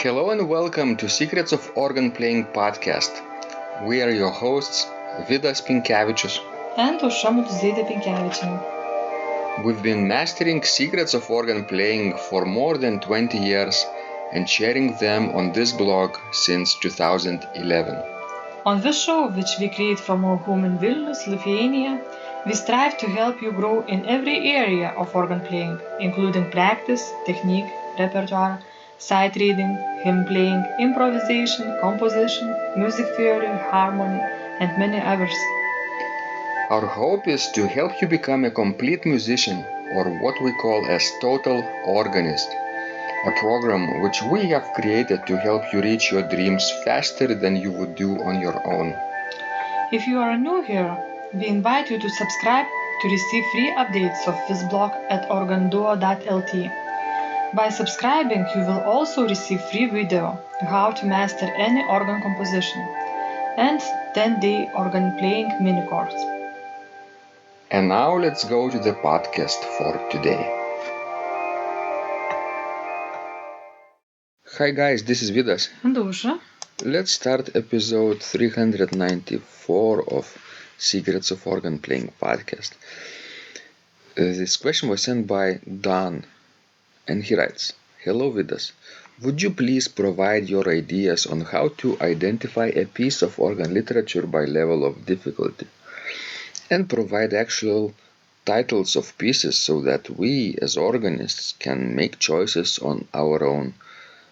Hello and welcome to Secrets of Organ Playing podcast. We are your hosts, Vidas and Aušra Pinkevičienė. We've been mastering secrets of organ playing for more than 20 years and sharing them on this blog since 2011. On this show, which we create from our home in Vilnius, Lithuania, we strive to help you grow in every area of organ playing, including practice, technique, repertoire, sight reading, hymn playing, improvisation, composition, music theory, harmony, and many others. Our hope is to help you become a complete musician, or what we call as total organist, a program which we have created to help you reach your dreams faster than you would do on your own. If you are new here, we invite you to subscribe to receive free updates of this blog at organduo.lt. By subscribing, you will also receive free video how to master any organ composition and 10-day organ playing mini course. And now let's go to the podcast for today. Hi guys, this is Vidas. And Aušra. Let's start episode 394 of Secrets of Organ Playing podcast. This question was sent by Don, and he writes, "Hello Vidas, would you please provide your ideas on how to identify a piece of organ literature by level of difficulty and provide actual titles of pieces so that we as organists can make choices on our own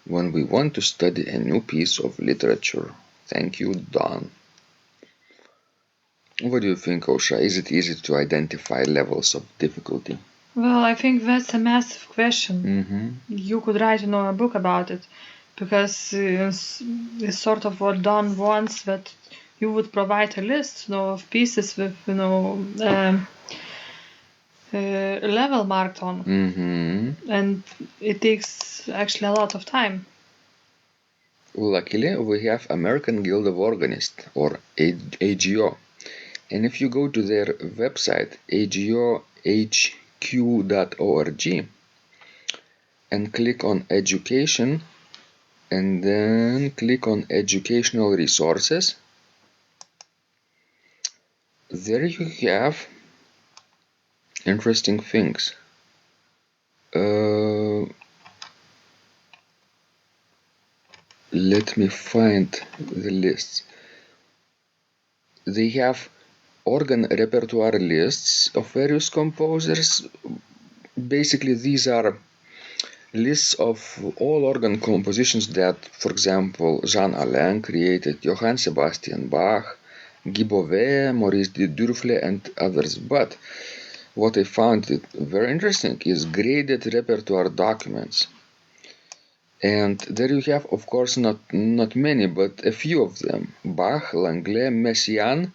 when we want to study a new piece of literature? Thank you, Don." What do you think, Aušra? Is it easy to identify levels of difficulty? Well, I think that's a massive question. Mm-hmm. You could write a book about it, because it's sort of what Don wants, that you would provide a list of pieces with level marked on. Mm-hmm. And it takes actually a lot of time. Luckily, we have American Guild of Organists, or AGO. And if you go to their website, agohq.org, and click on Education, and then click on Educational Resources, there you have interesting things. Let me find the lists. They have organ repertoire lists of various composers. Basically, these are lists of all organ compositions that, for example, Jean Alain created, Johann Sebastian Bach, Guy Beauvais, Maurice de Durfle, and others. But what I found very interesting is graded repertoire documents. And there you have, of course, not many, but a few of them. Bach, Langlais, Messiaen,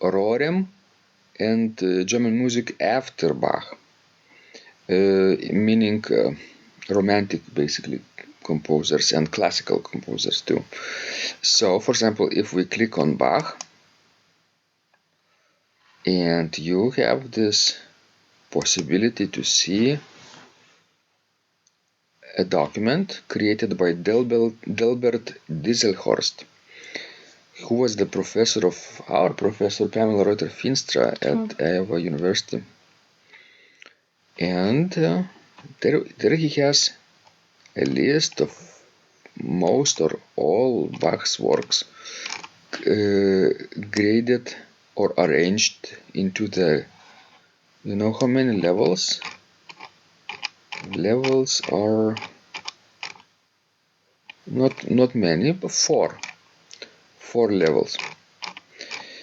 Rorem, and German music after Bach, meaning romantic, basically, composers and classical composers too. So, for example, if we click on Bach, and you have this possibility to see a document created by Delbert Dieselhorst, who was the professor of our professor Pamela Reuter-Finstra at Iowa University. And there he has a list of most or all Bach's works graded or arranged into the, you know how many levels? Levels are not many, but four levels.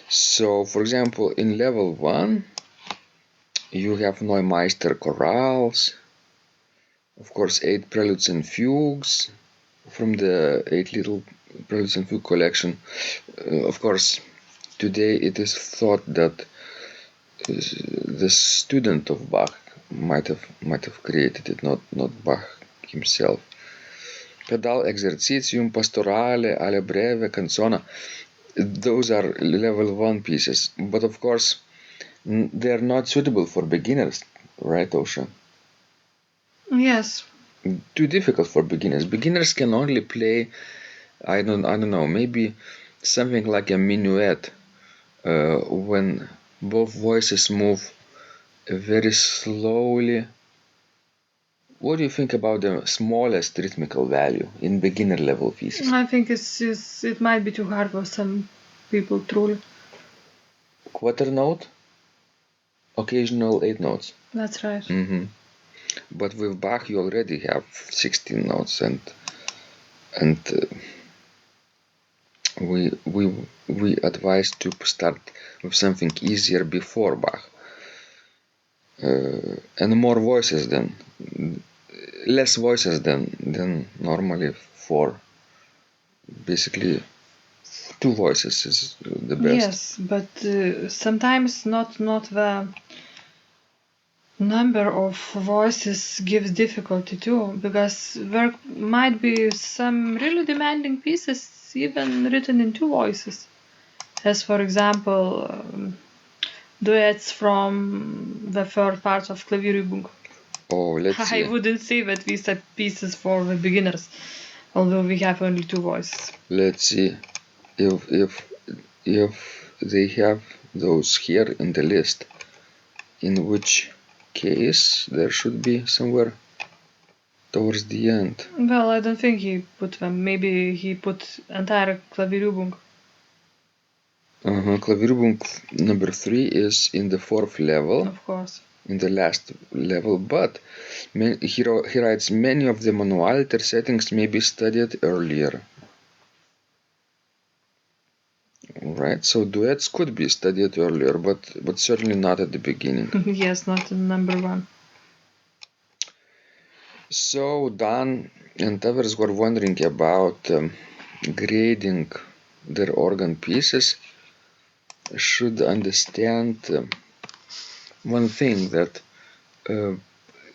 So, for example, in level 1, you have Neumeister chorales, of course, 8 preludes and fugues from the 8 little preludes and fugue collection. Of course, today it is thought that the student of Bach might have created it, not Bach himself. Pedal Exercitium, Pastorale, Alle Breve, Canzona. Those are level 1 pieces, but of course they're not suitable for beginners, right, Aušra? Yes, too difficult for beginners. Beginners can only play, I don't know, maybe something like a minuet, when both voices move very slowly. What do you think about the smallest rhythmical value in beginner level pieces? I think it might be too hard for some people, truly. Quarter note, occasional 8 notes. That's right. But with Bach you already have 16 notes, and we advise to start with something easier before Bach, and less voices than normally. For basically 2 voices is the best. Yes, but sometimes not the number of voices gives difficulty too, because there might be some really demanding pieces even written in 2 voices, as for example duets from the third part of Klavierübung. Let's see. I wouldn't say that these are pieces for the beginners, although we have only 2 voices. Let's see if they have those here in the list, in which case there should be somewhere towards the end. Well, I don't think he put them. Maybe he put entire Klavierübung. Klavierübung number 3 is in the 4th level. Of course. In the last level, but he writes many of the manualiter settings may be studied earlier. Right, so duets could be studied earlier, but certainly not at the beginning. Yes, not in number 1. So Dan and others were wondering about grading their organ pieces. Should understand one thing, that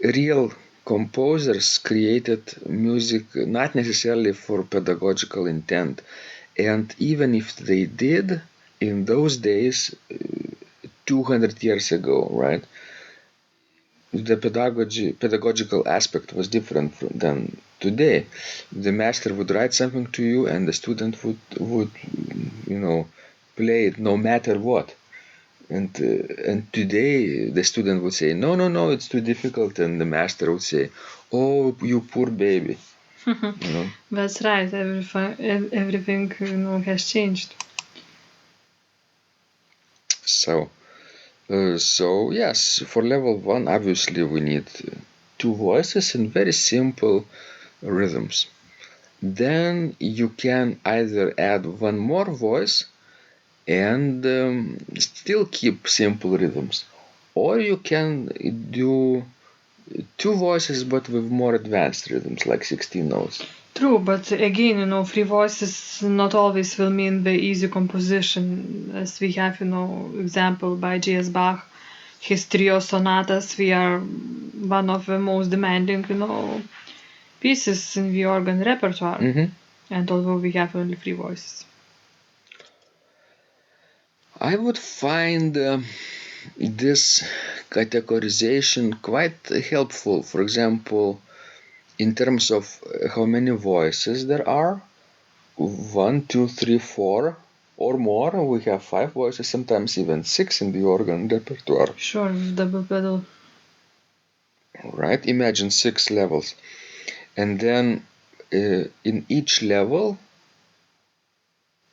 real composers created music not necessarily for pedagogical intent, and even if they did in those days, 200 years ago, right, the pedagogical aspect was different than today. The master would write something to you and the student would play it no matter what. And today the student would say, no, it's too difficult, and the master would say, oh, you poor baby. That's right. Everything has changed. So yes, for level 1, obviously we need 2 voices and very simple rhythms. Then you can either add one more voice and still keep simple rhythms, or you can do 2 voices but with more advanced rhythms, like 16 notes. True, but again, 3 voices not always will mean the easy composition, as we have, example by J.S. Bach. His trio sonatas, we are one of the most demanding, pieces in the organ repertoire. And although we have only 3 voices. I would find this categorization quite helpful. For example, in terms of how many voices there are, 1, 2, 3, 4 or more. We have 5 voices, sometimes even 6 in the organ repertoire. Sure, with double pedal. Right, imagine 6 levels. And then in each level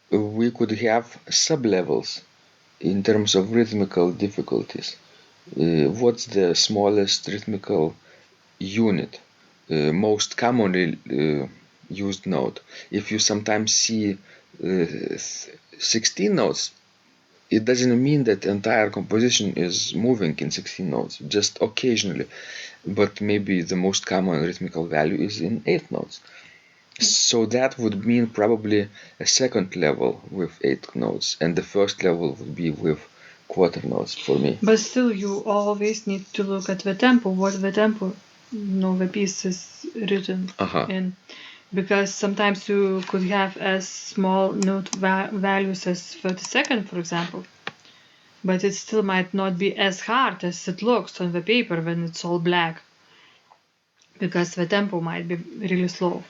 we could have sub-levels in terms of rhythmical difficulties. What's the smallest rhythmical unit? Most commonly used note. If you sometimes see 16 notes, it doesn't mean that the entire composition is moving in 16 notes, just occasionally. But maybe the most common rhythmical value is in 8 notes. So that would mean probably a second level with 8 notes, and the first level would be with quarter notes for me. But still, you always need to look at the tempo, what the tempo, the piece is written in. Because sometimes you could have as small note values as 32nd, for example. But it still might not be as hard as it looks on the paper when it's all black. because the tempo might be really slow,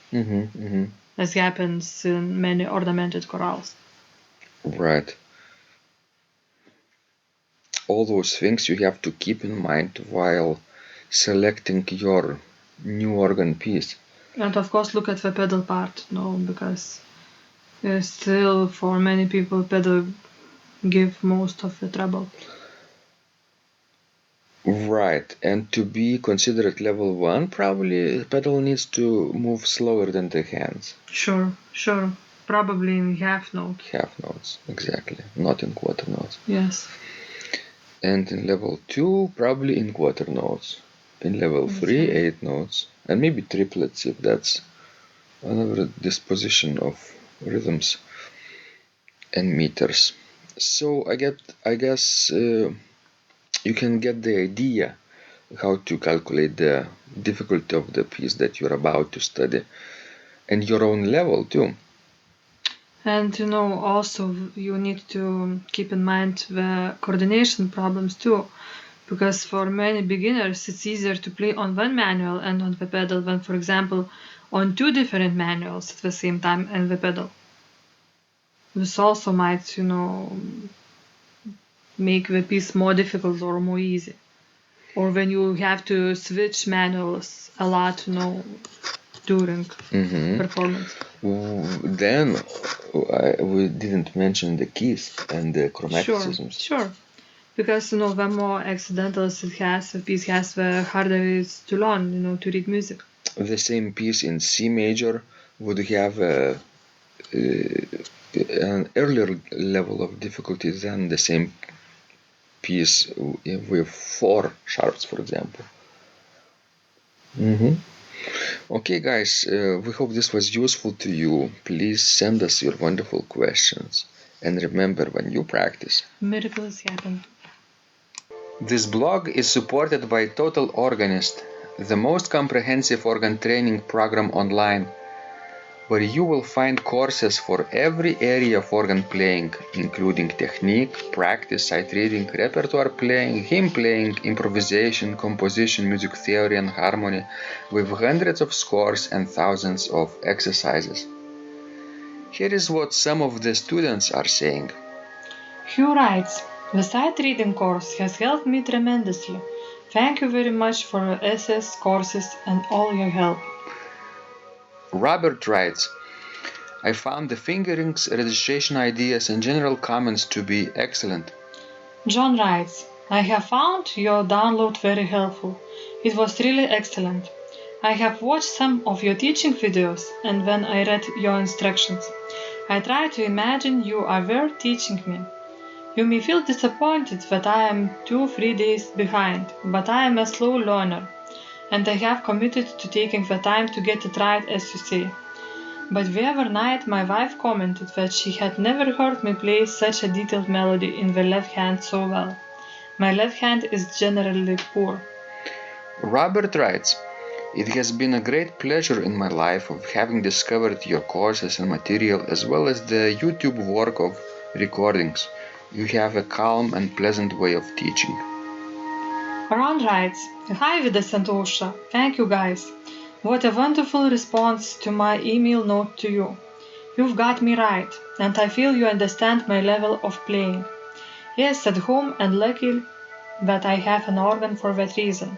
as happens in many ornamented chorales. Right. All those things you have to keep in mind while selecting your new organ piece. And of course, look at the pedal part, because still for many people, pedal give most of the trouble. Right, and to be considered level 1, probably pedal needs to move slower than the hands. Sure. Probably in half note. Half notes, exactly, not in quarter notes. Yes. And in level 2, probably in quarter notes. In level 3, 8 notes, and maybe triplets if that's another disposition of rhythms and meters. So I guess you can get the idea how to calculate the difficulty of the piece that you're about to study, and your own level too. And also you need to keep in mind the coordination problems too, because for many beginners it's easier to play on one manual and on the pedal than, for example, on two different manuals at the same time and the pedal. This also might, make the piece more difficult or more easy. Or when you have to switch manuals a lot, during performance. Then we didn't mention the keys and the chromaticisms. Sure. Because, the more accidentals the piece has, the harder it is to learn, to read music. The same piece in C major would have an earlier level of difficulty than the same piece with 4 sharps, for example. Okay, guys, we hope this was useful to you. Please send us your wonderful questions. And remember, when you practice, miracles happen. This blog is supported by Total Organist, the most comprehensive organ training program online, where you will find courses for every area of organ playing, including technique, practice, sight reading, repertoire playing, hymn playing, improvisation, composition, music theory and harmony, with hundreds of scores and thousands of exercises. Here is what some of the students are saying. Hugh writes, "The sight reading course has helped me tremendously. Thank you very much for your SS courses and all your help." Robert writes, I found the fingerings, registration ideas and general comments to be excellent. John writes, "I have found your download very helpful. It was really excellent. I have watched some of your teaching videos, and when I read your instructions, I tried to imagine you are there teaching me. You may feel disappointed that I am 2-3 days behind, but I am a slow learner, and I have committed to taking the time to get it right, as you say. But the other night my wife commented that she had never heard me play such a detailed melody in the left hand so well. My left hand is generally poor." Robert writes, It has been a great pleasure in my life of having discovered your courses and material as well as the YouTube work of recordings. You have a calm and pleasant way of teaching. Ron writes, "Hi Vidas and Ausra, thank you guys. What a wonderful response to my email note to you. You've got me right, and I feel you understand my level of playing. Yes, at home and lucky that I have an organ for that reason.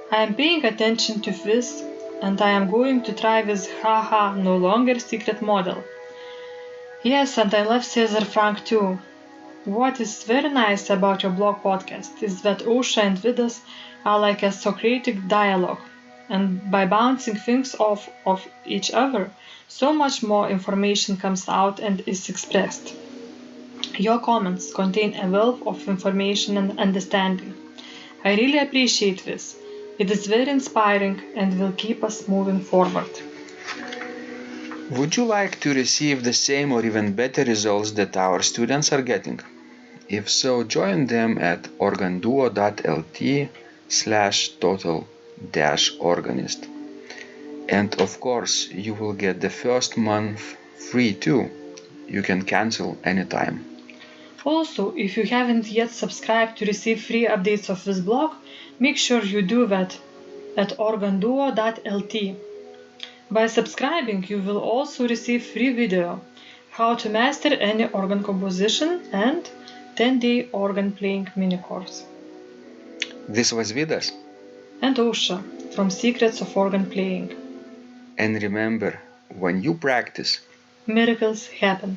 I am paying attention to this, and I am going to try this haha no longer secret model. Yes, and I love Cesar Frank too. What is very nice about your blog podcast is that Ausra and Vidas are like a Socratic dialogue, and by bouncing things off of each other, so much more information comes out and is expressed. Your comments contain a wealth of information and understanding. I really appreciate this. It is very inspiring and will keep us moving forward." Would you like to receive the same or even better results that our students are getting? If so, join them at organduo.lt/total-organist. And of course, you will get the first month free too. You can cancel anytime. Also, if you haven't yet subscribed to receive free updates of this blog, make sure you do that. at organduo.lt. By subscribing, you will also receive free video, how to master any organ composition and 10-day organ playing mini course. This was Vidas. And Osha from Secrets of Organ Playing. And remember, when you practice, miracles happen.